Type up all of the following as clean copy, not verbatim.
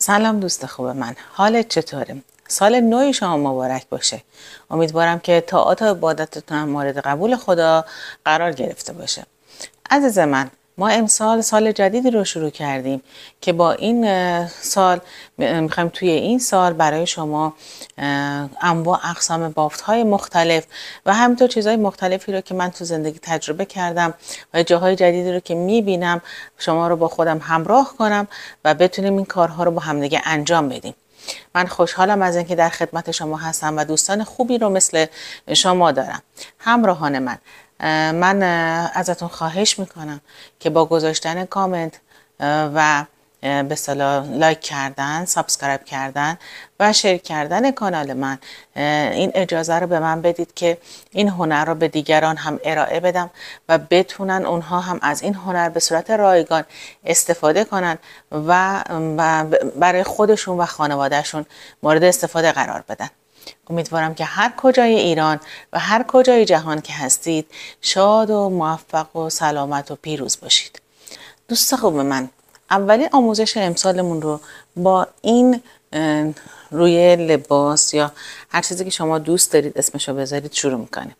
سلام دوست خوب من، حالت چطوره؟ سال نو شما مبارک باشه. امیدوارم که طاعات و عبادتتون هم مورد قبول خدا قرار گرفته باشه. عزیز من، ما امسال سال جدیدی رو شروع کردیم که با این سال میخوایم توی این سال برای شما انواع اقسام بافت‌های مختلف و همینطور چیزهای مختلفی رو که من تو زندگی تجربه کردم و جاهای جدیدی رو که میبینم شما رو با خودم همراه کنم و بتونیم این کارها رو با همدیگه انجام بدیم. من خوشحالم از اینکه در خدمت شما هستم و دوستان خوبی رو مثل شما دارم. همراهان من ازتون خواهش میکنم که با گذاشتن کامنت و به اصطلاح لایک کردن، سابسکرایب کردن و شیر کردن کانال من این اجازه رو به من بدید که این هنر رو به دیگران هم ارائه بدم و بتونن اونها هم از این هنر به صورت رایگان استفاده کنن و برای خودشون و خانوادهشون مورد استفاده قرار بدن. امیدوارم که هر کجای ایران و هر کجای جهان که هستید شاد و موفق و سلامت و پیروز باشید. دوست خوب من، اولین آموزش امسالمون رو با این روی لباس یا هر چیزی که شما دوست دارید اسمشو بذارید شروع میکنیم.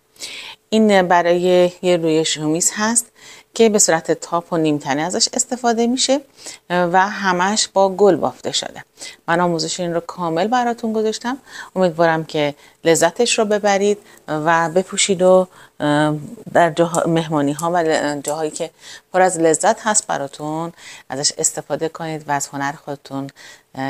این برای یه روی شمیز هست که به صورت تاپ و نیمتنه ازش استفاده میشه و همش با گل بافته شده. من آموزش این رو کامل براتون گذاشتم. امیدوارم که لذتش رو ببرید و بپوشید و در مهمانی ها و جاهایی که پر از لذت هست براتون ازش استفاده کنید و از هنر خودتون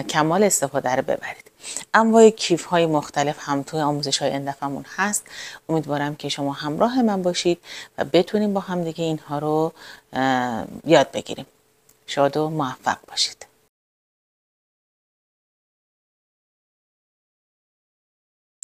کمال استفاده رو ببرید. انواع کیف های مختلف هم توی آموزش های این دفعه‌مون هست. امیدوارم که شما همراه من باشید و بتونیم با هم دیگه اینها رو یاد بگیریم. شاد و موفق باشید.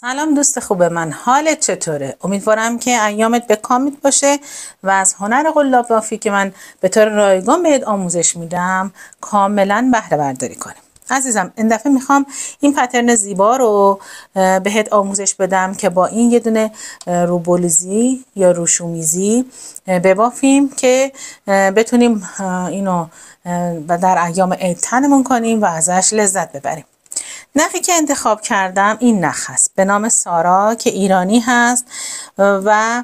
سلام دوست خوب من، حالت چطوره؟ امیدوارم که ایامت به کامت باشه و از هنر قلاب بافی که من به طور رایگان بهت آموزش میدم کاملا بهره برداری کنیم. عزیزم، این دفعه میخوام این پترن زیبا رو بهت آموزش بدم که با این یه دونه روبولیزی یا روشومیزی ببافیم که بتونیم اینو در ایام عید تنمون کنیم و ازش لذت ببریم. نخی که انتخاب کردم این نخ هست به نام سارا که ایرانی هست و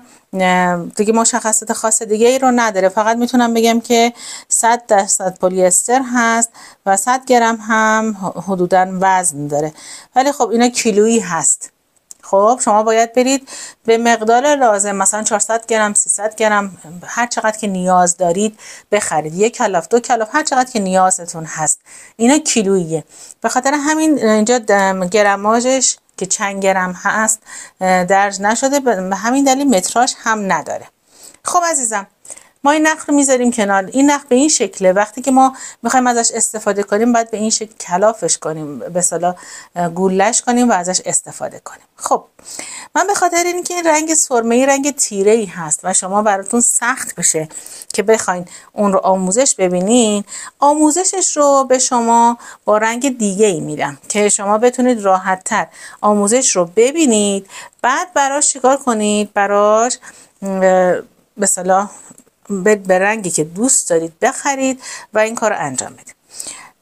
دیگه مشخصات خاص دیگه ای رو نداره. فقط میتونم بگم که 100% پلی استر هست و 100 گرم هم حدوداً وزن داره، ولی خب اینا کیلویی هست. خب شما باید برید به مقدار لازم، مثلا 400 گرم 300 گرم هر چقدر که نیاز دارید بخرید. 1 کلاف 2 کلاف هر چقدر که نیازتون هست. اینا کیلوییه، به خاطر همین اینجا گرماژش که چند گرم هست درج نشده، به همین دلیل متراژ هم نداره. خب عزیزم، ما این نخ رو میذاریم کنار. این نخ به این شکله، وقتی که ما میخوایم ازش استفاده کنیم باید به این شکل کلافش کنیم، به اصطلاح گولش کنیم و ازش استفاده کنیم. خب من به خاطر اینکه این رنگ سرمه‌ای رنگ تیره‌ای هست و شما براتون سخت بشه که بخواین اون رو آموزش ببینین، آموزشش رو به شما با رنگ دیگه‌ای میدم که شما بتونید راحت‌تر آموزش رو ببینید. بعد براش چیکار کنید؟ براش به اصطلاح به رنگی که دوست دارید بخرید و این کار رو انجام بدید.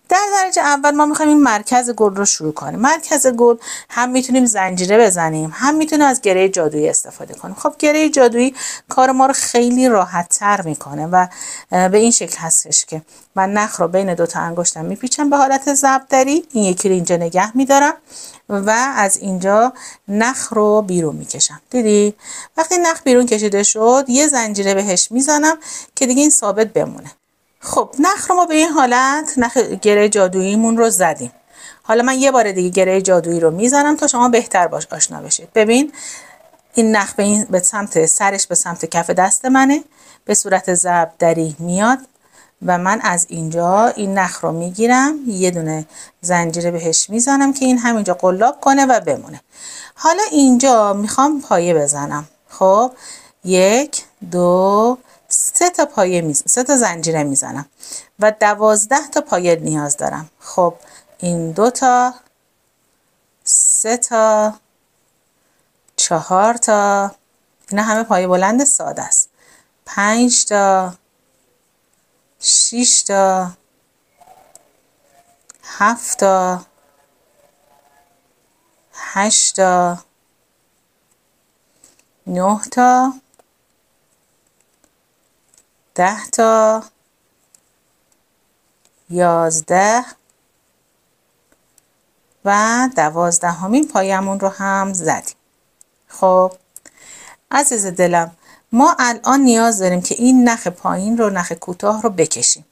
در درجه اول ما میخوایم این مرکز گل رو شروع کنیم. مرکز گل هم میتونیم زنجیره بزنیم، هم میتونیم از گره جادویی استفاده کنیم. خب گره جادویی کار ما رو خیلی راحت تر میکنه و به این شکل هستش که من نخ رو بین 2 تا انگشتم میپیچم به حالت ضربدری، این یکی رو اینجا نگه میدارم و از اینجا نخ رو بیرون میکشم. دیدی؟ وقتی نخ بیرون کشیده شد یه زنجیره بهش میزنم که دیگه این ثابت بمونه. خب نخ رو ما به این حالت نخ گره جادوییمون رو زدیم. حالا من یه بار دیگه گره جادویی رو میزنم تا شما بهتر باش آشنا بشید. ببین این نخ به سمت سرش به سمت کف دست منه، به صورت ضربدری میاد و من از اینجا این نخ رو میگیرم، یه دونه زنجیره بهش میزنم که این همینجا قلاب کنه و بمونه. حالا اینجا میخوام پایه بزنم. خب 1 2 3 تا پایه 3 تا زنجیره میزنم و 12 تا پایه نیاز دارم. خب این 2 تا 3 تا 4 تا، اینا همه پایه بلند ساده است. 5 تا 6 تا 7 تا 8 تا 9 تا 10 تا 11 و 12مین پایمون رو هم زدیم. خب عزیز دلم، ما الان نیاز داریم که این نخ پایین رو، نخ کوتاه رو بکشیم.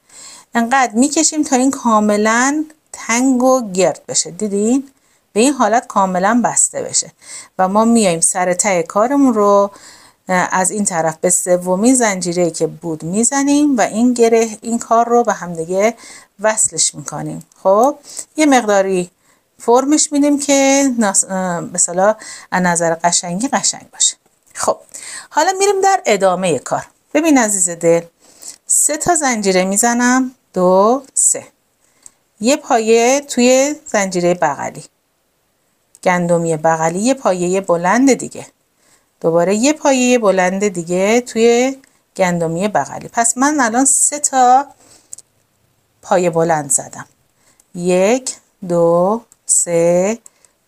انقدر میکشیم تا این کاملا تنگ و گرد بشه. دیدین؟ به این حالت کاملا بسته بشه و ما میایم سر ته کارمون رو از این طرف به سومین زنجیره که بود میزنیم و این گره، این کار رو به هم دیگه وصلش میکنیم. خب یه مقداری فرمش میدیم که مثلا از نظر قشنگی قشنگ باشه. خب حالا میریم در ادامه کار. ببین عزیز دل، 3 تا زنجیره میزنم، 2 3، یه پایه توی زنجیره بغلی، گندمی بغلی، یه پایه بلند دیگه، دوباره یه پایه بلند دیگه توی گندمی بغلی. پس من الان 3 تا پایه بلند زدم. 1 2 3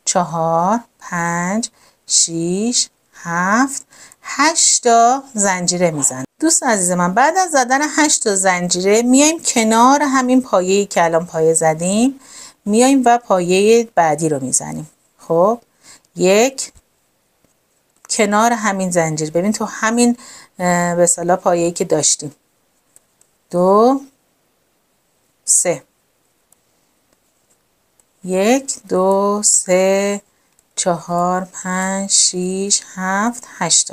4 5 6 7 8 تا زنجیره میزنم. دوست عزیز من، بعد از زدن 8 تا زنجیره میایم کنار همین پایه‌ای که الان پایه زدیم، میایم و پایه بعدی رو میزنیم. خب یک کنار همین زنجیر، ببین تو همین به اصطلاح پایه‌ای که داشتیم، 2 3، 1 2 3 4 5 6 7 8.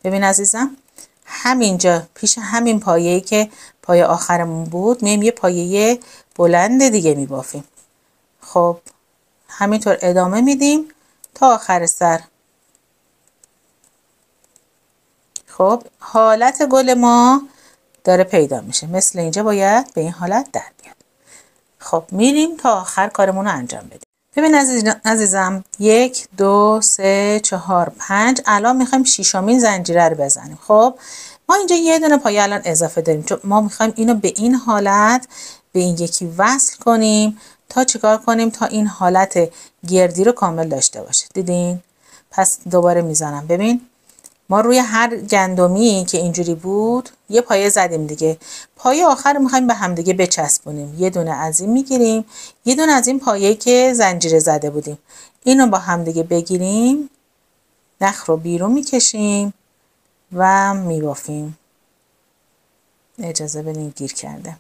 ببین عزیزم، همینجا پیش همین پایه‌ای که پایه آخرمون بود میایم یه پایه بلند دیگه میبافیم. خب همینطور ادامه میدیم تا آخر سر. خب حالت گل ما داره پیدا میشه، مثل اینجا باید به این حالت در بیاد. خب میریم تا آخر کارمون رو انجام بدیم. ببین عزیزم، 1 2 3 4 5، الان میخوایم ششمین زنجیره رو بزنیم. خب ما اینجا یه دونه پایه الان اضافه داریم، چون ما میخوایم اینو به این حالت به این یکی وصل کنیم تا چیکار کنیم؟ تا این حالت گردی رو کامل داشته باشه. دیدین؟ پس دوباره میزنم. ببین ما روی هر گندمی که اینجوری بود یه پایه زدیم دیگه، پایه آخر رو میخوایم به هم دیگه بچسبونیم. یه دونه از این میگیریم، یه دونه از این پایه که زنجیره زده بودیم اینو با هم دیگه بگیریم، نخ رو بیرون میکشیم و میبافیم. اجازه بدین، گیر کرده.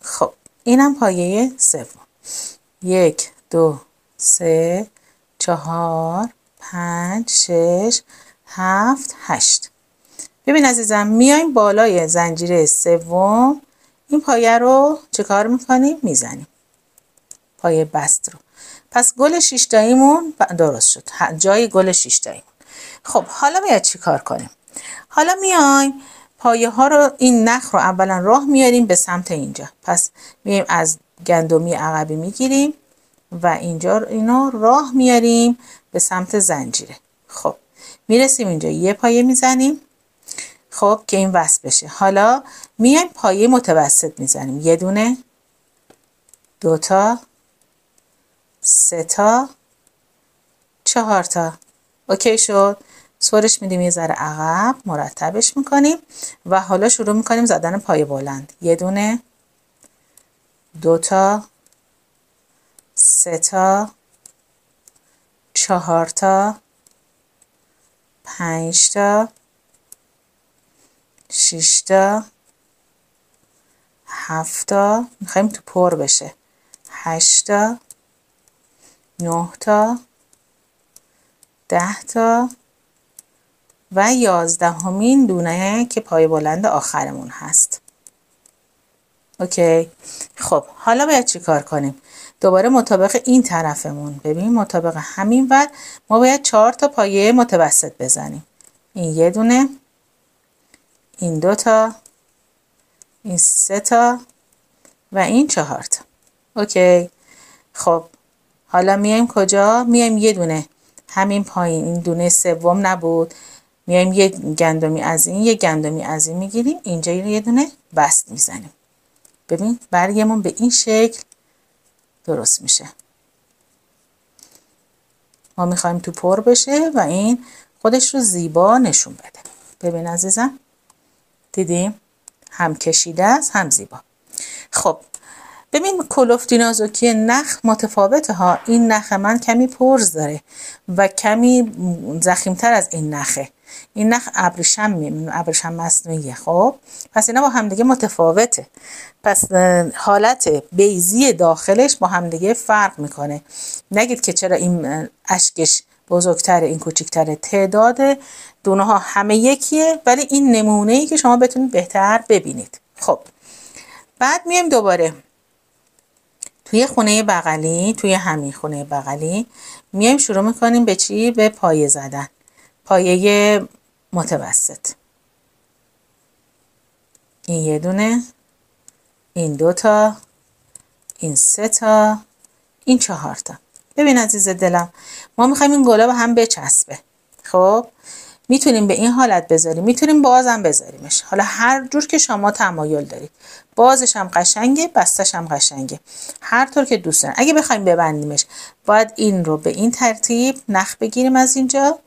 خب اینم پایه سوم. 1 2 3 4 5 6 7 8. ببین عزیزم، میایم بالای زنجیره سوم این پایه رو چه کار میکنیم؟ میزنیم پایه بست رو. پس گل 6 تاییمون درست شد، جای گل 6 تاییمون. خب حالا باید چی کار کنیم؟ حالا میایم پایه ها رو، این نخ رو اولا راه میاریم به سمت اینجا. پس میایم از گندمی عقبی میگیریم و اینجا اینو راه میاریم به سمت زنجیره. خب میرسیم اینجا یه پایه میزنیم، خب که این وصل بشه. حالا میایم پایه متوسط میزنیم، یه دونه، 2 تا، 3 تا، 4 تا. اوکی شد. سرش میدیم یه ذره عقب، مرتبش میکنیم و حالا شروع میکنیم زدن پایه بلند. یه دونه، 2 تا، 3 تا، 4 تا، 5 تا، 6 تا، 7 تا، میخوایم تو پر بشه، 8 تا، 9 تا، 10 تا و 11مین دونه که پایه بلند آخرمون هست. اوکی. خب حالا باید چی کار کنیم؟ دوباره مطابق این طرفمون، ببین مطابق همین ور ما باید 4 تا پایه متوسط بزنیم. این یه دونه، این 2 تا، این 3 تا و این 4 تا. اوکی. خب حالا میایم کجا؟ میایم یه دونه همین پایین، این دونه سوم نبود، میایم یه گندمی از این یه گندمی از این میگیریم، اینجا یه دونه بست میزنیم. ببین برگمون به این شکل درست میشه. ما میخوایم تو پر بشه و این خودش رو زیبا نشون بده. ببین عزیزم، دیدیم هم کشیده است هم زیبا. خب ببین کلفتی نازکی نخ متفاوته ها. این نخ من کمی پرز داره و کمی ضخیم‌تر از این نخه. این نخ ابریشم مصنوعیه. خب پس اینا با همدیگه متفاوته. پس حالت بیضی داخلش با همدیگه فرق میکنه. نگید که چرا این اشکش بزرگتره این کوچیکتره. تعداد دونه ها همه یکیه، ولی این نمونه‌ای که شما بتونید بهتر ببینید. خب بعد میایم دوباره توی خونه بغلی، توی همین خونه بغلی میایم شروع میکنیم به چی؟ به پایه زدن. پایه متوسط. این یه دونه، این 2 تا، این 3 تا، این 4 تا. ببین عزیز دلم، ما میخوایم این گلا به هم بچسبه. خب میتونیم به این حالت بذاریم، میتونیم بازم بذاریمش. حالا هر جور که شما تمایل دارید. بازش هم قشنگه، بستش هم قشنگه. هر طور که دوست دارین. اگه بخوایم ببندیمش، باید این رو به این ترتیب نخ بگیریم از اینجا،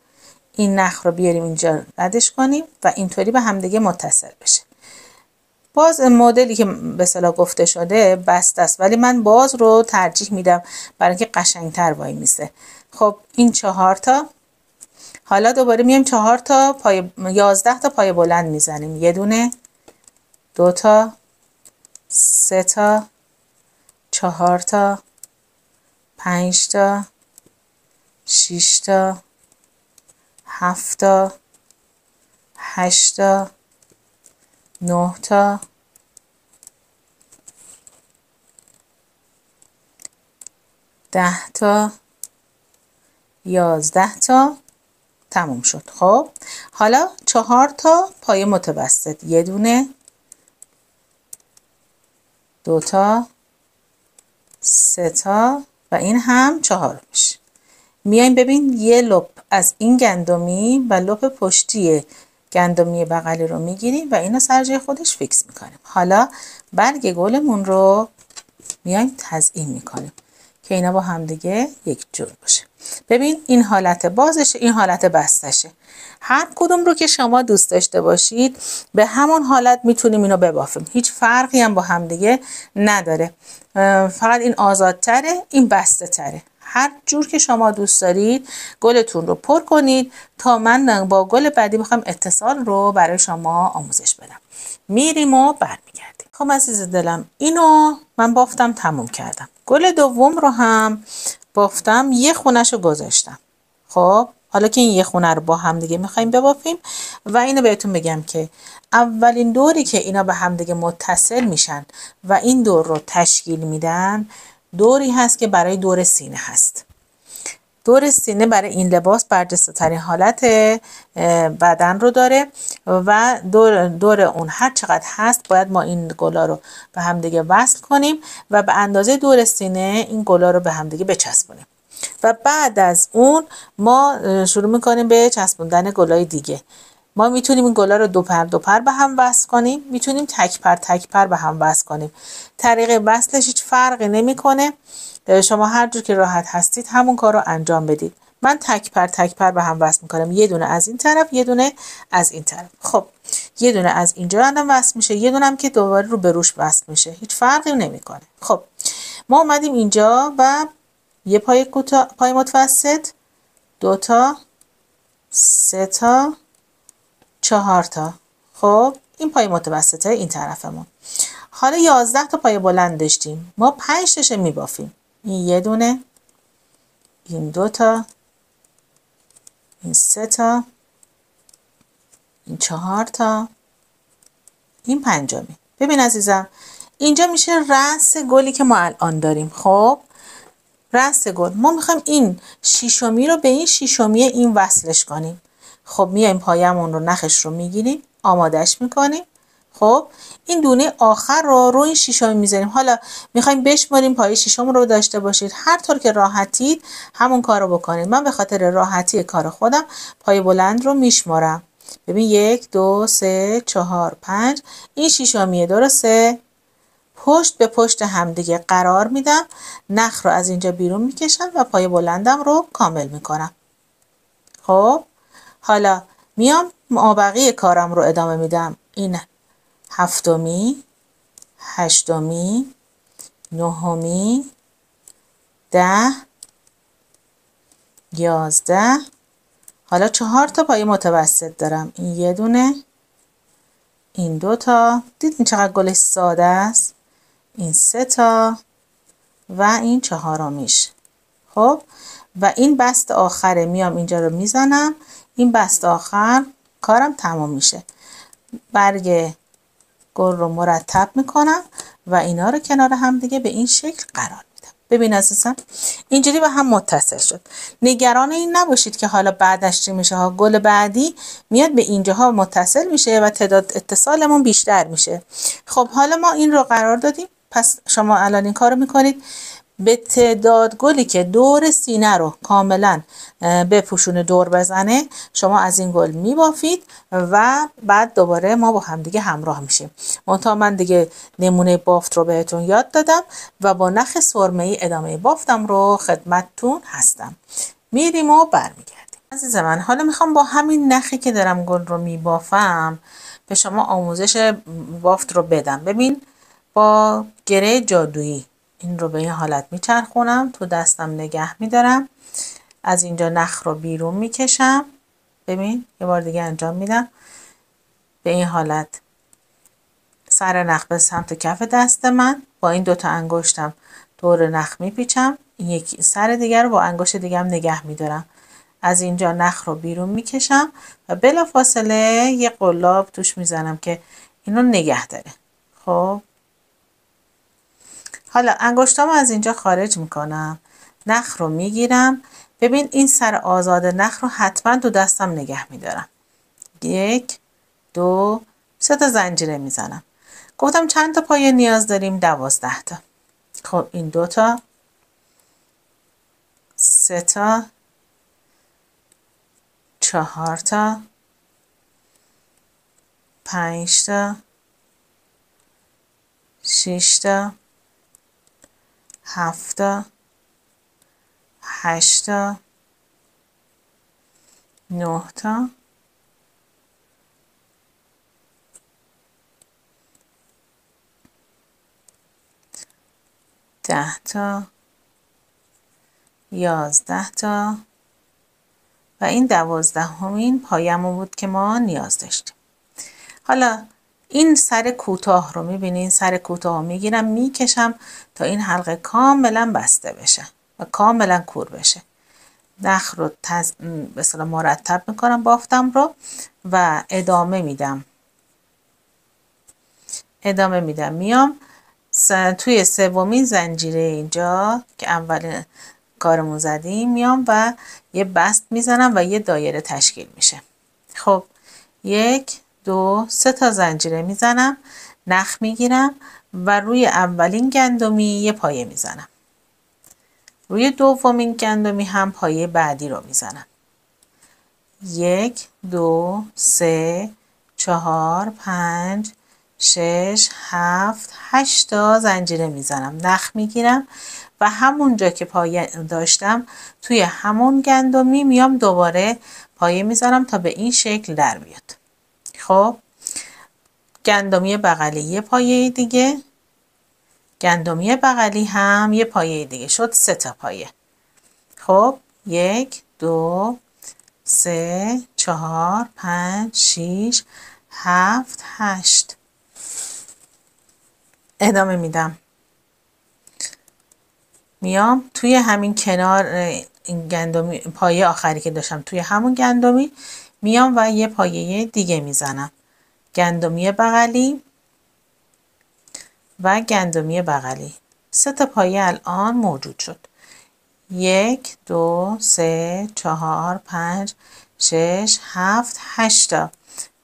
این نخ رو بیاریم اینجا ردش کنیم و اینطوری به همدیگه متصل بشه. باز مدلی که به اصطلاح گفته شده بسته است، ولی من باز رو ترجیح میدم برای اینکه قشنگتر وای میسه. خب این 4 تا. حالا دوباره میایم 4 تا پای 11 تا پای بلند میزنیم. یه دونه، 2 تا، 3 تا، 4 تا، 5 تا، 6 تا، 7 تا، 8 تا، 9 تا، 10 تا، 11 تا. تموم شد. خب حالا 4 تا پای متوسط. یه دونه، 2 تا، 3 تا و این هم 4 میشه. میایم ببین یه لپ از این گندمی و لپ پشتی گندمی بغلی رو میگیریم و اینو سر جای خودش فیکس میکنیم. حالا برگ گلمون رو میایم تزیین میکنیم که اینا با هم دیگه یک جور باشه. ببین این حالت بازشه، این حالت بستشه. هر کدوم رو که شما دوست داشته باشید به همون حالت میتونیم اینو ببافیم. هیچ فرقی هم با هم دیگه نداره. فقط این آزادتره، این بسته تره. هر جور که شما دوست دارید گلتون رو پر کنید تا من با گل بعدی میخوام اتصال رو برای شما آموزش بدم. میریم و برمیگردیم. خب عزیز دلم، اینو من بافتم تموم کردم. گل دوم رو هم بافتم، یه خونش رو گذاشتم. خب حالا که این یه خونه رو با هم دیگه میخوایم ببافیم و اینو بهتون بگم که اولین دوری که اینا به هم دیگه متصل میشن و این دور رو تشکیل میدن دوری هست که برای دور سینه هست. دور سینه برای این لباس برجسته ترین حالت بدن رو داره و دور اون هر چقدر هست باید ما این گلا رو به هم دیگه وصل کنیم و به اندازه دور سینه این گلا رو به هم دیگه بچسبونیم و بعد از اون ما شروع میکنیم به چسبوندن گلای دیگه. ما میتونیم این گلا رو دو پر به هم وصل کنیم، میتونیم تک پر به هم وصل کنیم. طریق وصلش هیچ فرقی نمیکنه. شما هر جور که راحت هستید همون کار رو انجام بدید. من تک پر به هم وصل میکنم. یه دونه از این طرف، یه دونه از این طرف. خب یه دونه از اینجا رندم وصل میشه، یه دونه هم که دوباره رو به روش وصل میشه. هیچ فرقی نمیکنه. خب ما اومدیم اینجا و یه پای متوسط، 2 تا، 3 تا، 4 تا. خب این پای متوسطه این طرفمون. حالا 11 تا پای بلند داشتیم، ما 5 تاشو میبافیم. این یه دونه، این 2 تا، این 3 تا، این 4 تا، این 5می. ببین عزیزم، اینجا میشه رأس گلی که ما الان داریم. خب رأس گل ما میخوایم این شیشمی رو به این شیشمی این وصلش کنیم. خب میایم پایمون رو نخش رو میگیریم، آمادش میکنیم. خب این دونه آخر رو این شیشمی میذاریم. حالا میخوایم بشماریم پای شیشم رو داشته باشید. هر طور که راحتید همون کار رو بکنید. من به خاطر راحتی کار خودم پای بلند رو میشمارم. ببین 1 2 3 4 5 این شیشمیه، درسته؟ پشت به پشت همدیگه قرار میدم، نخ رو از اینجا بیرون میکشم و پای بلندم رو کامل میکنم. خب حالا میام مابقی کارم رو ادامه میدم. این هفتمی، هشتمی، نهمی، 10، 11. حالا 4 تا پای متوسط دارم. این یه دونه، این 2 تا، دیدین چقدر گلش ساده است؟ این 3 تا و این 4میش. خب و این بست آخره، میام اینجا رو میزنم، این بست آخر کارم تمام میشه. برگ گل رو مرتب میکنم و اینا رو کنار هم دیگه به این شکل قرار میدم. ببین عزیزم اینجوری به هم متصل شد. نگران این نباشید که حالا بعدش چی میشه ها. گل بعدی میاد به اینجاها متصل میشه و تعداد اتصالمون بیشتر میشه. خب حالا ما این رو قرار دادیم، پس شما الان این کارو میکنید به تعداد گلی که دور سینه رو کاملا بپوشونه، دور بزنه، شما از این گل میبافید و بعد دوباره ما با هم دیگه همراه میشیم. منتها من دیگه نمونه بافت رو بهتون یاد دادم و با نخ سرمه‌ای ادامه بافتم رو خدمتتون هستم. میریم و برمیگردیم. عزیز من حالا میخوام با همین نخی که دارم گل رو میبافم به شما آموزش بافت رو بدم. ببین با گره جادویی این رو به این حالت میچرخونم، تو دستم نگه میدارم، از اینجا نخ رو بیرون میکشم. ببین یه بار دیگه انجام میدم. به این حالت سر نخ به سمت کف دست من، با این دوتا انگشتم دور نخ میپیچم، یک سر دیگر رو با انگشت دیگم نگه میدارم، از اینجا نخ رو بیرون میکشم و بلا فاصله یه قلاب توش میزنم که اینو نگه داره. خب حالا انگشتامو از اینجا خارج میکنم، نخ رو میگیرم. ببین این سر آزاد نخ رو حتما تو دستم نگه میدارم. 1 2 3 تا زنجیره میزنم. گفتم چند تا پایه نیاز داریم؟ 12 تا. خب این 2 تا، 3 تا، 4 تا، 5 تا، 6 تا، 7 تا، 8 تا، 9 تا، 10 تا، 11 تا و این 12مین پایه‌مون بود که ما نیاز داشتیم. حالا این سر کوتاه رو میبینین، سر کوتاه رو میگیرم میکشم تا این حلقه کاملا بسته بشه و کاملا کور بشه. نخ رو به اصطلاح مرتب میکنم بافتم رو و ادامه میدم. میام توی سومین زنجیره اینجا که اول کارمون زدیم میام و یه بست میزنم و یه دایره تشکیل میشه. خب 1 2 3 تا زنجیره میزنم، نخ میگیرم و روی اولین گندمی یه پایه میزنم، روی دومین گندمی هم پایه بعدی رو میزنم. 1 2 3 4 5 6 7 8 تا زنجیره میزنم، نخ میگیرم و همونجا که پایه داشتم توی همون گندمی میام دوباره پایه میذارم تا به این شکل در بیاد. خب گندمی بغلی یه پایه دیگه، گندمی بغلی هم یه پایه دیگه، شد 3 تا پایه. خب 1 2 3 4 5 6 7 8 ادامه میدم. میام توی همین کنار این گندمی پایه آخری که داشتم توی همون گندمی میام و یه پایه دیگه میزنم، گندمی بغلی و گندمی بغلی، 3 تا پایه الان موجود شد. 1 2 3 4 5 6 7 8 تا.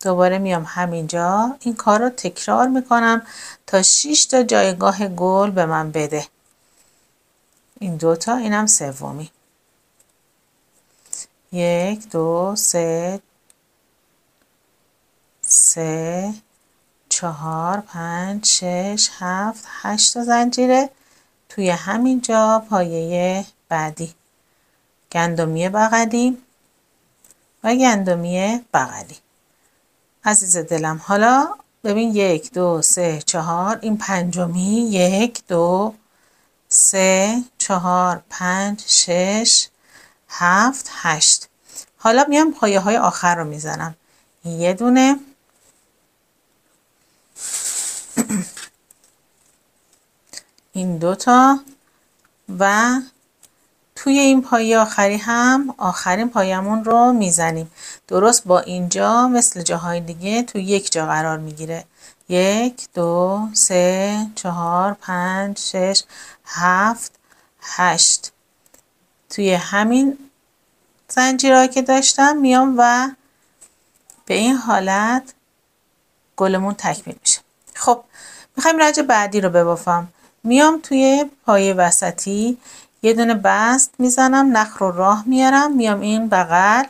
دوباره میام همینجا این کار رو تکرار میکنم تا 6 تا جایگاه گل به من بده. این 2 تا، اینم سومی. 1 2 3 3 4 5 6 7 8 تا زنجیره توی همین جا پایه بعدی، گندمی بغلی و گندمی بغلی. عزیز دلم حالا ببین 1 2 3 4 این پنجمی 1 2 3 4 5 6 7 8. حالا میام پایه های آخر رو میزنم. یه دونه این دوتا و توی این پایه آخری هم آخرین پایمون رو میزنیم. درست با اینجا مثل جاهای دیگه توی یک جا قرار میگیره. 1 2 3 4 5 6 7 8. توی همین زنجیرهایی که داشتم میام و به این حالت گلمون تکمیل میشه. خب میخوایم رنج بعدی رو ببافم. میام توی پایه وسطی یه دونه بست میزنم، نخ رو راه میارم، میام این بغل.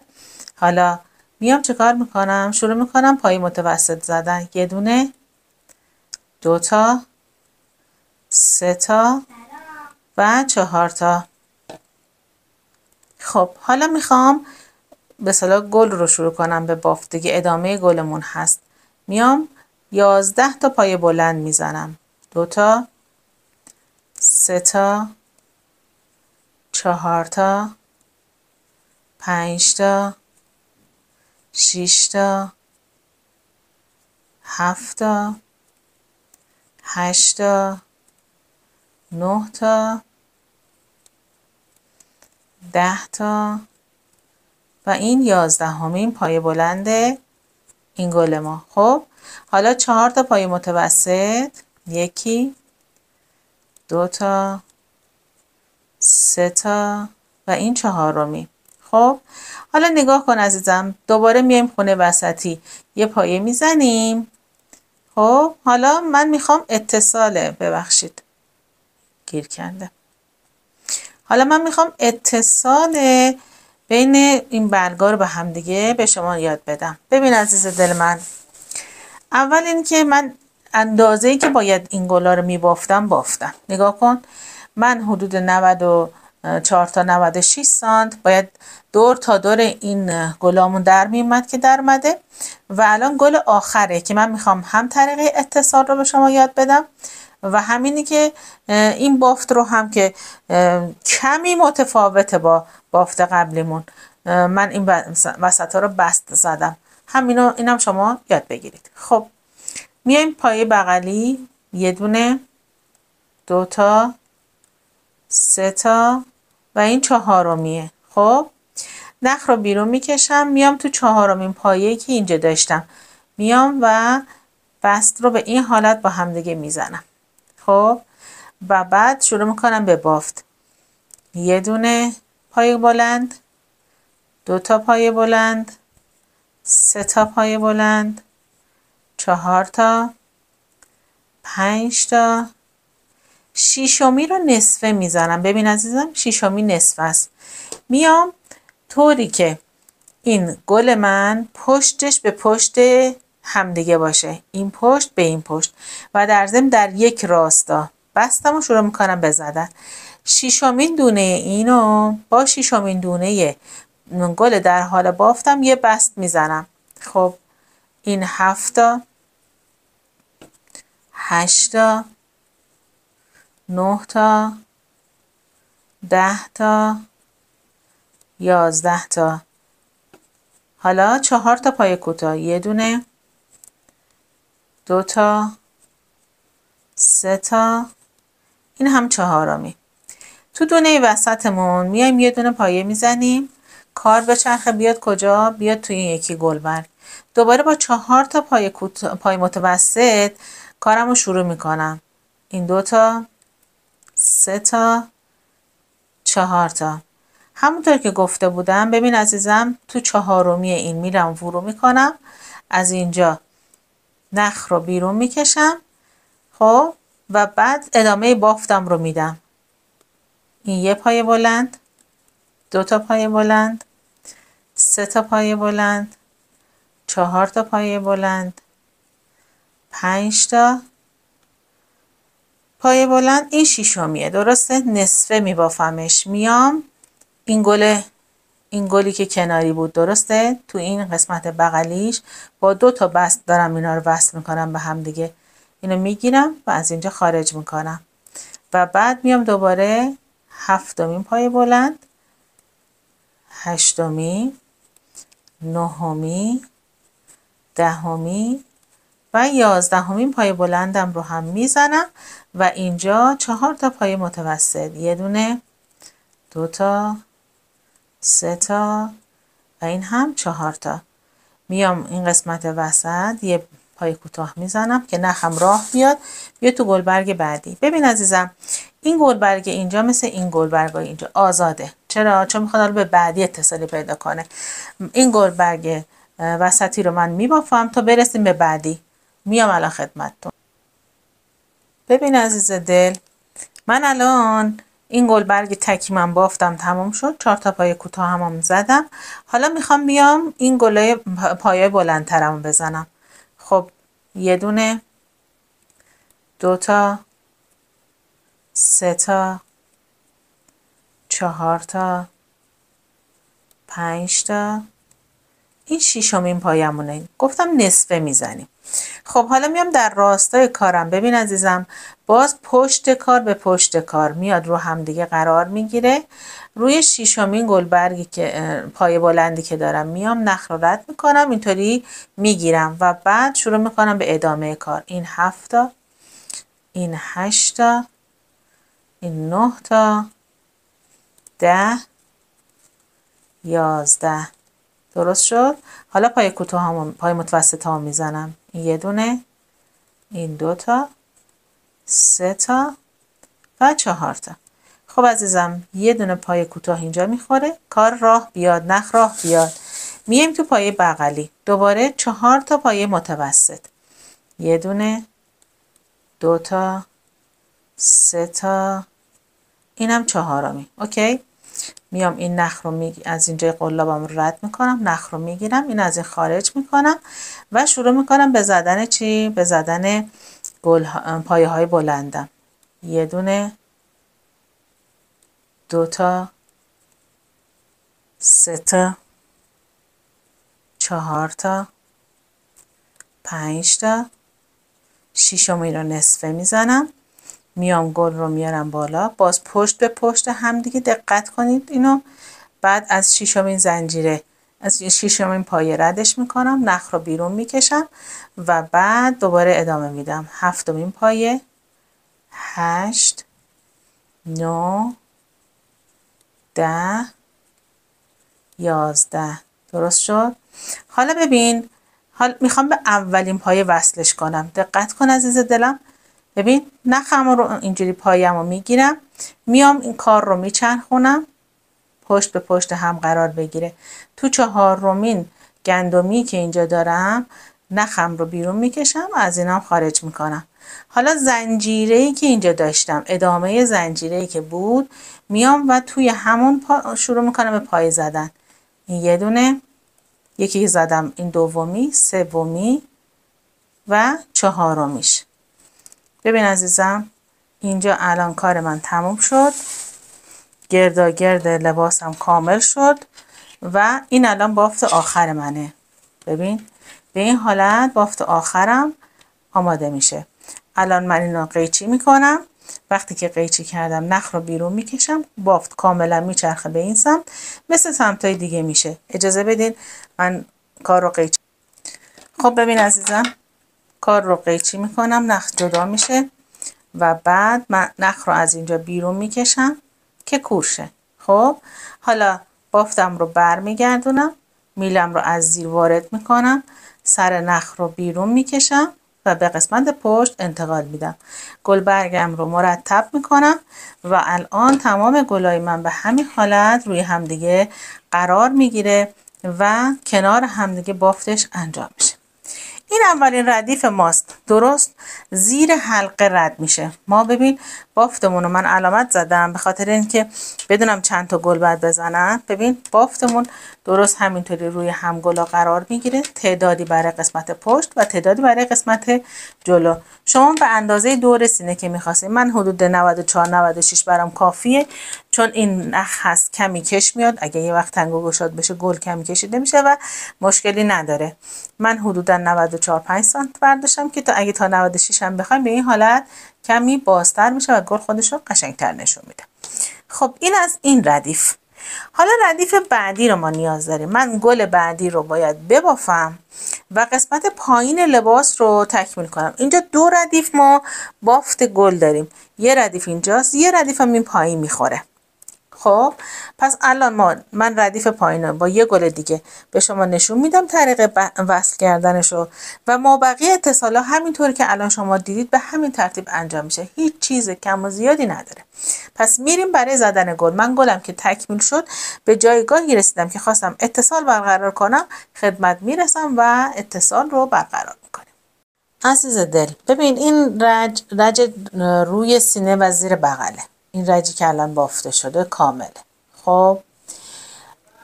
حالا میام چه کار میکنم؟ شروع میکنم پایه متوسط زدن. یه دونه 2 تا 3 تا و 4 تا. خب حالا میخوام به اصطلاح گل رو شروع کنم به بافت دیگه، ادامه گلمون هست. میام 11 تا پایه بلند میزنم. 2 تا 3 تا 4 تا 5 تا 6 تا 7 تا 8 تا 9 تا 10 تا و این 11مین پایه بلند این گل ما. خب حالا 4 تا پایه متوسط، 1 2 تا 3 تا و این 4می. خب حالا نگاه کن عزیزم، دوباره میایم خونه وسطی یه پایه میزنیم. خب حالا من میخوام اتصال، ببخشید گیر کنده، حالا من میخوام اتصال بین این برگا رو به هم دیگه به شما یاد بدم. ببین عزیز دل من، اول اینکه من اندازه‌ای که باید این گلا رو میبافتم بافتم. نگاه کن، من حدود 94 تا 96 سانت باید دور تا دور این گلامون در میومد که در اومده و الان گل آخره که من میخوام هم طریق اتصال رو به شما یاد بدم و همینی که این بافت رو هم که کمی متفاوته با بافت قبلیمون، من این وسط ها رو بست زدم. اینم شما یاد بگیرید. خب میایم پایه بغلی، یه دونه 2 تا 3 تا و این 4میه. خب نخ رو بیرون میکشم، میام تو 4مین پایه‌ای که اینجا داشتم، میام و بست رو به این حالت با هم دیگه میزنم. خب و بعد شروع میکنم به بافت. یه دونه پایه بلند، 2 تا پایه بلند، 3 تا پایه بلند، 4 تا، 5 تا، 6می رو نصفه میزنم. ببین عزیزم 6می نصف است. میام طوری که این گل من پشتش به پشت همدیگه باشه، این پشت به این پشت و در ضمن در یک راستا بستم و شروع میکنم به زدن. 6مین دونه اینو با 6مین دونه گل در حال بافتم یه بست میزنم. خب این 7 تا 8 تا 9 تا 10 تا 11 تا. حالا 4 تا پایه کوتاه، یه دونه 2 تا 3 تا، این هم 4می. تو دونه وسطمون میایم یه دونه پایه میزنیم، کار به چرخه بیاد کجا؟ بیاد توی این یکی گلبرگ. دوباره با 4 تا پایه متوسط کارمو شروع میکنم. این 2 تا 3 تا 4 تا. همونطور که گفته بودم ببین عزیزم، تو 4می این میرم ورو میکنم، از اینجا نخ رو بیرون میکشم. خب و بعد ادامه بافتم رو میدم. این یه پایه بلند، 2 تا پایه بلند، 3 تا پایه بلند، 4 تا پایه بلند، 5 تا پایه بلند. این شیشمیه، درسته؟ نصفه میبافمش. میام این گلی که کناری بود، درسته؟ تو این قسمت بغلیش با 2 تا بست دارم اینا رو وصل میکنم به هم دیگه. اینو میگیرم و از اینجا خارج میکنم و بعد میام دوباره 7مین پایه بلند، 8مین، 9مین، 10مین و 11مین پایه بلندم رو هم میزنم و اینجا 4 تا پایه متوسط، یه دونه، 2 تا، 3 تا و این هم 4 تا. میام این قسمت وسط یه پای کوتاه میزنم که نخم راه بیاد تو گلبرگ بعدی. ببین عزیزم، این گلبرگ اینجا مثل این گلبرگای اینجا آزاده. چرا؟ چون میخواد به بعدی اتصالی پیدا کنه. این گلبرگ وسطی رو من میبافم تا برسیم به بعدی. میام الان خدمتتون. ببین عزیز دل، من الان این گلبرگ تکی من بافتم، تمام شد. 4 تا پایه کوتاه هم زدم. حالا میخوام بیام این گلای پایه بلندترم بزنم. خب یه دونه، 2 تا، 3 تا، 4 تا، 5 تا. این 6مین پایمونه. گفتم نصفه میزنیم. خب حالا میام در راستای کارم. ببین عزیزم، باز پشت کار به پشت کار میاد رو هم دیگه قرار میگیره. روی 6مین گلبرگی که پایه بلندی که دارم میام نخ رو رد میکنم، اینطوری میگیرم و بعد شروع میکنم به ادامه کار. این 7 تا، این 8 تا، این 9 تا، 10، 11. درست شد؟ حالا پای کوتاه هم پای متوسط ها میزنم. این یه دونه، این 2 تا، 3 تا و 4 تا. خب عزیزم، یه دونه پای کوتاه اینجا میخوره، کار راه بیاد، نخ راه بیاد. میایم تو پایه بغلی، دوباره 4 تا پایه متوسط. یه دونه، 2 تا، 3 تا، اینم 4می. اوکی؟ میام این نخ رو از اینجای قلابم رو رد میکنم، نخ رو میگیرم، این از این خارج میکنم و شروع میکنم به زدن چی؟ به زدن پایه های بلندم. یه دونه، 2 تا، 3 تا، 4 تا، 5 تا، 6مین رو نصفه میزنم. میام گل رو میارم بالا، باز پشت به پشت هم دیگه، دقت کنید اینو. بعد از 6مین زنجیره، از 6مین پایه ردش میکنم، نخ رو بیرون میکشم و بعد دوباره ادامه میدم. 7مین پایه، 8، 9، 10، 11. درست شد؟ حالا ببین، میخوام به اولین پایه وصلش کنم. دقت کن عزیز دلم. ببین نخم رو اینجوری پایم رو میگیرم، میام این کار رو میچرخونم، پشت به پشت هم قرار بگیره. تو 4مین گندمی که اینجا دارم نخم رو بیرون میکشم، از اینام خارج میکنم. حالا زنجیره‌ای که اینجا داشتم، ادامه زنجیره‌ای که بود، میام و توی همون شروع میکنم به پای زدن. این یه دونه، یکی زدم، این دومی، سومی و 4میش. ببین عزیزم، اینجا الان کار من تموم شد، گردا گرد لباسم کامل شد و این الان بافت آخر منه. ببین به این حالت بافت آخرم آماده میشه. الان من اینو قیچی میکنم. وقتی که قیچی کردم نخ رو بیرون میکشم، بافت کاملا میچرخه به این سمت، مثل سمتای دیگه میشه. اجازه بدین من کار رو قیچی. خب ببین عزیزم، کار رو قیچی میکنم، نخ جدا میشه و بعد من نخ رو از اینجا بیرون میکشم که کورشه. خب حالا بافتم رو بر میگردونم، میلم رو از زیر وارد میکنم، سر نخ رو بیرون میکشم و به قسمت پشت انتقال میدم. گلبرگم رو مرتب میکنم و الان تمام گلای من به همین حالت روی همدیگه قرار میگیره و کنار همدیگه بافتش انجام میشه. این اولین ردیف ماست، درست زیر حلقه رد میشه. ما ببین بافتمون رو من علامت زدم به خاطر اینکه بدونم چند تا گل باید بزنم. ببین بافتمون درست همینطوری روی همگلا قرار میگیره، تعدادی برای قسمت پشت و تعدادی برای قسمت جلو. شما به اندازه دور سینه که میخواستید، من حدود 94 96 برام کافیه، چون این نخ هست کمی کش میاد، اگه یه وقت تنگ و گشاد بشه گل کمی کشیده میشه و مشکلی نداره. من حدودا 94 5 سانتی برداشتم که تا اگه تا 96 هم بخوایم به این حالت کمی بازتر میشه و گل خودش رو قشنگتر نشون میده. خب این از این ردیف. حالا ردیف بعدی رو ما نیاز داریم. من گل بعدی رو باید ببافم و قسمت پایین لباس رو تکمیل کنم. اینجا 2 ردیف ما بافت گل داریم، یه ردیف اینجاست، یه ردیف هم این پایین میخوره. خب پس الان من ردیف پایین رو با یه گل دیگه به شما نشون میدم طریق وصل کردنشو و مابقی اتصالا همینطور که الان شما دیدید به همین ترتیب انجام میشه، هیچ چیز کم و زیادی نداره. پس میریم برای زدن گل. من گلم که تکمیل شد به جایگاهی رسیدم که خواستم اتصال برقرار کنم، خدمت میرسم و اتصال رو برقرار میکنیم. عزیز دل ببین این رج روی سینه و زیر بغله، این رجی که الان بافته شده کامله. خب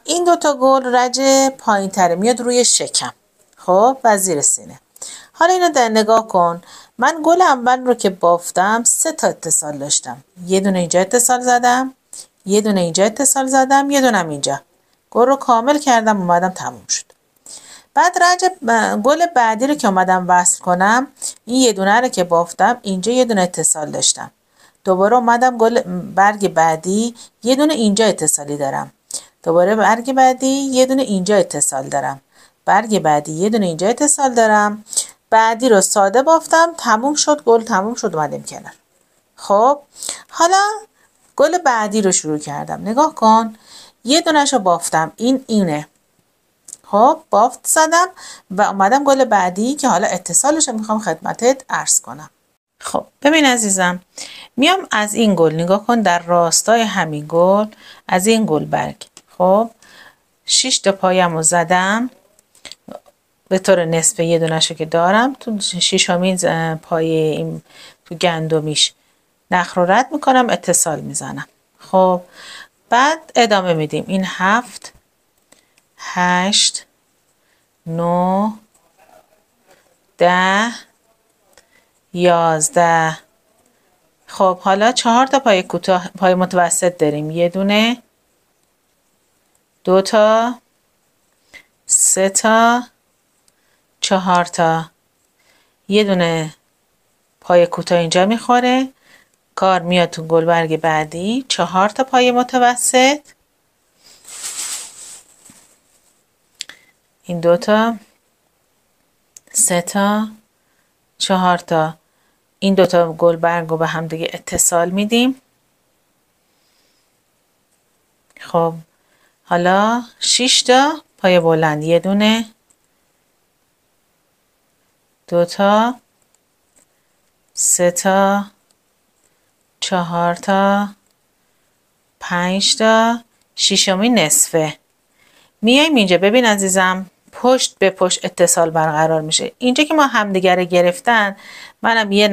این 2 تا گل رج پایین تره میاد روی شکم، خب و زیر سینه. حالا اینو در نگاه کن، من گل اول رو که بافتم 3 تا اتصال داشتم، یه دونه اینجا اتصال زدم، یه دونه اینجا اتصال زدم، یه دونم اینجا. گل رو کامل کردم، اومدم تموم شد. بعد گل بعدی رو که اومدم وصل کنم، این یه دونه رو که بافتم اینجا یه دونه اتصال داشتم، دوباره اومدم برگ بعدی یه دونه اینجا اتصالی دارم، دوباره برگ بعدی یه دونه اینجا اتصال دارم، برگ بعدی یه دونه اینجا اتصال دارم، بعدی رو ساده بافتم، تموم شد، گل تموم شد، اومدیم کنار. خب حالا گل بعدی رو شروع کردم، نگاه کن یه دونه‌شو بافتم، اینه. خب بافت زدم و اومدم گل بعدی که حالا اتصالش رو میخوام خدمتت عرض کنم. خب ببین عزیزم، میام از این گل نگاه کن، در راستای همین گل از این گل برگ، خب 6 تا پایم رو زدم به طور نصفه، یه دونه‌شو که دارم تو 6مین پای این تو گندمیش نخ رو رد میکنم، اتصال میزنم. خب بعد ادامه میدیم، این 7 8 9 10 11. خب حالا 4 تا پای کوتاه، پای متوسط داریم، یه دونه، 2 تا، 3 تا، 4 تا. یه دونه پای کوتاه اینجا میخوره، کار میاد تو گلبرگ بعدی، 4 تا پای متوسط، این 2 تا، 3 تا، 4 تا. این 2 تا گلبرگ رو به هم دیگه اتصال میدیم. خب حالا 6 تا پای بلند، یه دونه، 2 تا، 3 تا، 4 تا، 5 تا، 6مین نصفه. میایم اینجا، ببین عزیزم پشت به پشت اتصال برقرار میشه. اینجا که ما همدیگه رو گرفتن، منم یه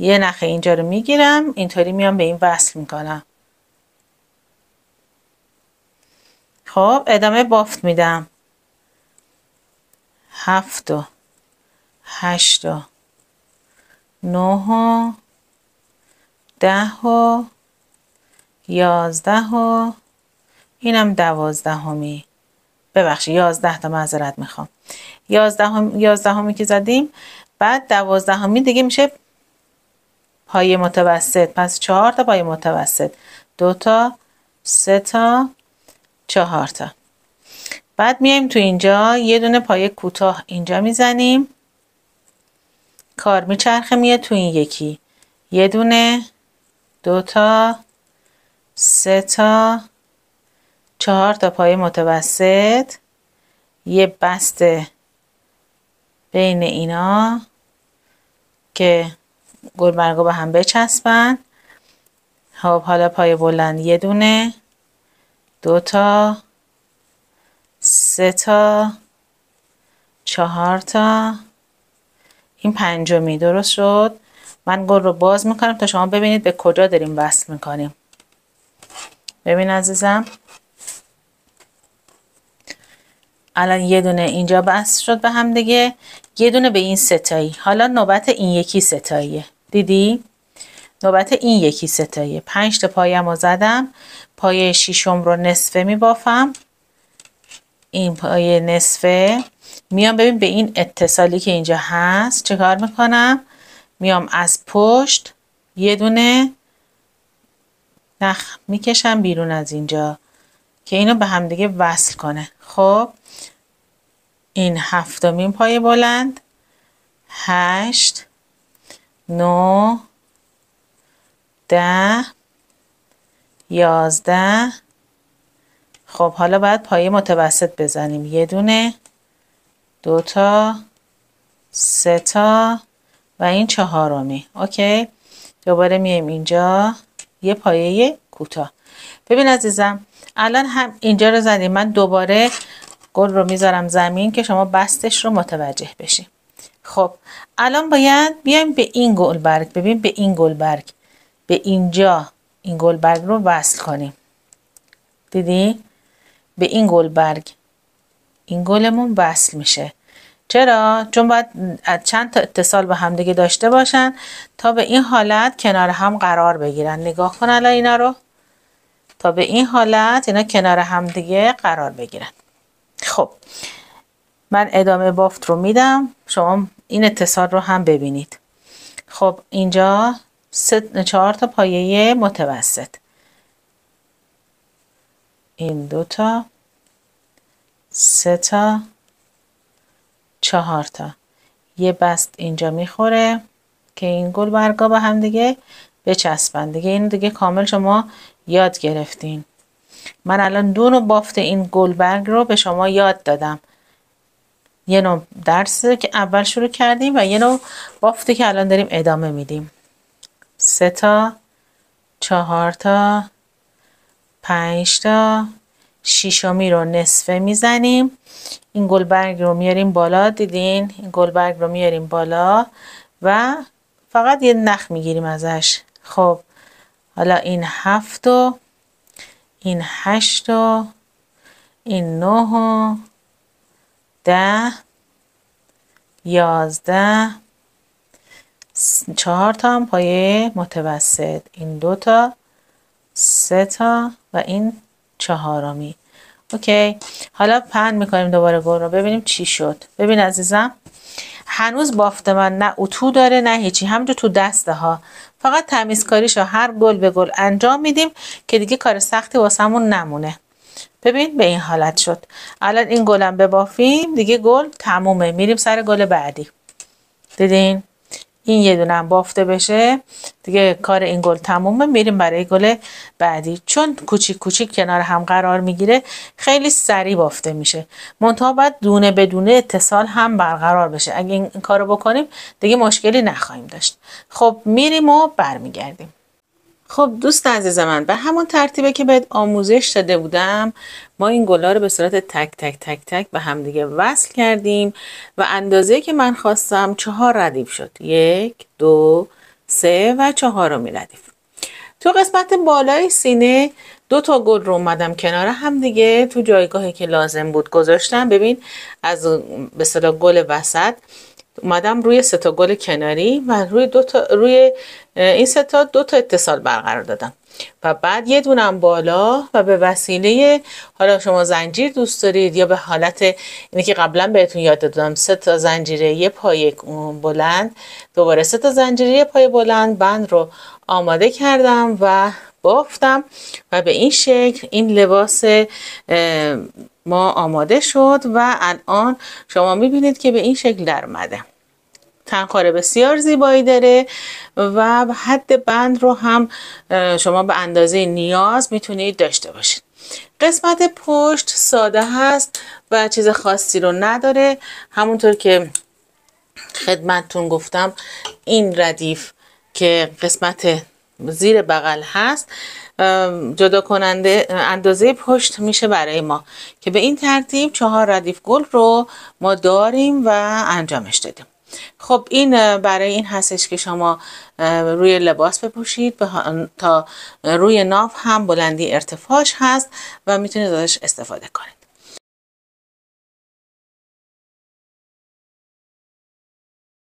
نخ اینجا رو میگیرم، اینطوری میام به این وصل میکنم. خب ادامه بافت میدم، 7 و 8 و 9 و 10 و 11 و اینم 12می. ببخشید 11 تا، معذرت میخوام. 11می که زدیم، بعد 12می دیگه میشه پای متوسط، پس 4 تا پای متوسط، 2 تا، 3 تا، 4 تا. بعد میایم تو اینجا یه دونه پای کوتاه اینجا میزنیم، کار میچرخه میاد تو این یکی، یه دونه، 2 تا، 3 تا، 4 تا پای متوسط، یه بسته بین اینا که گلبرگا به هم بچسبن. خب حالا پای بلند یه دونه، 2 تا، 3 تا، 4 تا، این پنجمی. درست شد. من گل رو باز میکنم تا شما ببینید به کجا داریم وصل میکنیم. ببین عزیزم، الان یه دونه اینجا وصل شد به هم دیگه، یه دونه به این ستایی. حالا نوبت این یکی ستاییه. دیدی؟ نوبت این یکی ستاییه. 5 تا پایم رو زدم، پایه شیشم رو نصفه میبافم. این پایه نصفه میام ببین به این اتصالی که اینجا هست چه کار میکنم؟ میام از پشت یه دونه نخ میکشم بیرون از اینجا که اینو به هم دیگه وصل کنه. خب این 7مین پایه بلند، 8 9 10 11. خب حالا باید پایه متوسط بزنیم. یه دونه، 2 تا، 3 تا و این 4می. اوکی. دوباره میایم اینجا یه پایه کوتاه. ببین عزیزم، الان هم اینجا رو زدیم. من دوباره گل رو میذارم زمین که شما بستش رو متوجه بشی. خب الان باید بیایم به این گلبرگ. ببین به این گلبرگ، به اینجا این گلبرگ رو وصل کنیم. دیدی؟ به این گلبرگ این گلمون وصل میشه. چرا؟ چون باید چند تا اتصال به هم دیگه داشته باشن تا به این حالت کنار هم قرار بگیرن. نگاه کن الان اینا رو، تا به این حالت اینا کنار هم دیگه قرار بگیرن. خب من ادامه بافت رو میدم، شما این اتصال رو هم ببینید. خب اینجا 4 تا پایه متوسط، این 2 تا، 3 تا، 4 تا. یه بست اینجا میخوره که این گلبرگا به هم دیگه بچسبن. دیگه این دیگه کامل شما یاد گرفتین. من الان دو نوع بافت این گلبرگ رو به شما یاد دادم. یه نوع درس که اول شروع کردیم و یه نوع بافتی که الان داریم ادامه میدیم. 3 تا، 4 تا، 5 تا، 6می رو نصفه میزنیم. این گلبرگ رو میاریم بالا. دیدین؟ این گلبرگ رو میاریم بالا و فقط یه نخ میگیریم ازش. خب حالا این 7 و این 8 و این 9 و 10 11 4 تا هم پایه متوسط، این 2 تا، 3 تا و این 4می. اوکی. حالا پهن میکنیم دوباره گل رو ببینیم چی شد. ببین عزیزم، هنوز بافت من نه اتو داره نه هیچی، همونجور تو دسته ها. فقط تمیزکاریشو هر گل به گل انجام میدیم که دیگه کار سختی واسمون نمونه. ببین به این حالت شد. الان این گلم ببافیم دیگه گل تمومه، میریم سر گل بعدی. دیدین؟ این یه دونه هم بافته بشه دیگه کار این گل تمومه، میریم برای گل بعدی. چون کوچیک کوچیک کنار هم قرار میگیره خیلی سریع بافته میشه. منتها باید دونه به دونه اتصال هم برقرار بشه. اگه این کارو بکنیم دیگه مشکلی نخواهیم داشت. خب میریم و برمیگردیم. خب دوست عزیز من، به همون ترتیبه که بهت آموزش داده بودم ما این گلا رو به صورت تک تک تک تک به هم دیگه وصل کردیم و اندازه که من خواستم 4 ردیف شد. 1 2 3 و 4می ردیف. تو قسمت بالای سینه 2 تا گل رو اومدم کنار هم دیگه تو جایگاهی که لازم بود گذاشتم. ببین از به اصطلاح گل وسط اومدم روی 3 تا گل کناری و روی این 3 تا 2 تا اتصال برقرار دادم و بعد یه دونم بالا و به وسیله حالا شما زنجیر دوست دارید یا به حالت اینی که قبلا بهتون یاد دادم 3 تا زنجیره یه پایه بلند، دوباره 3 تا زنجیره یه پایه بلند بند رو آماده کردم و بافتم و به این شکل این لباس ما آماده شد و الان شما میبینید که به این شکل در اومده. تنخوار بسیار زیبایی داره و حد بند رو هم شما به اندازه نیاز میتونید داشته باشید. قسمت پشت ساده هست و چیز خاصی رو نداره. همونطور که خدمتتون گفتم این ردیف که قسمت زیر بغل هست جدا کننده اندازه پشت میشه برای ما که به این ترتیب 4 ردیف گل رو ما داریم و انجامش دادیم. خب این برای این هستش که شما روی لباس بپوشید تا روی ناف هم بلندی ارتفاعش هست و میتونید ازش استفاده کنید.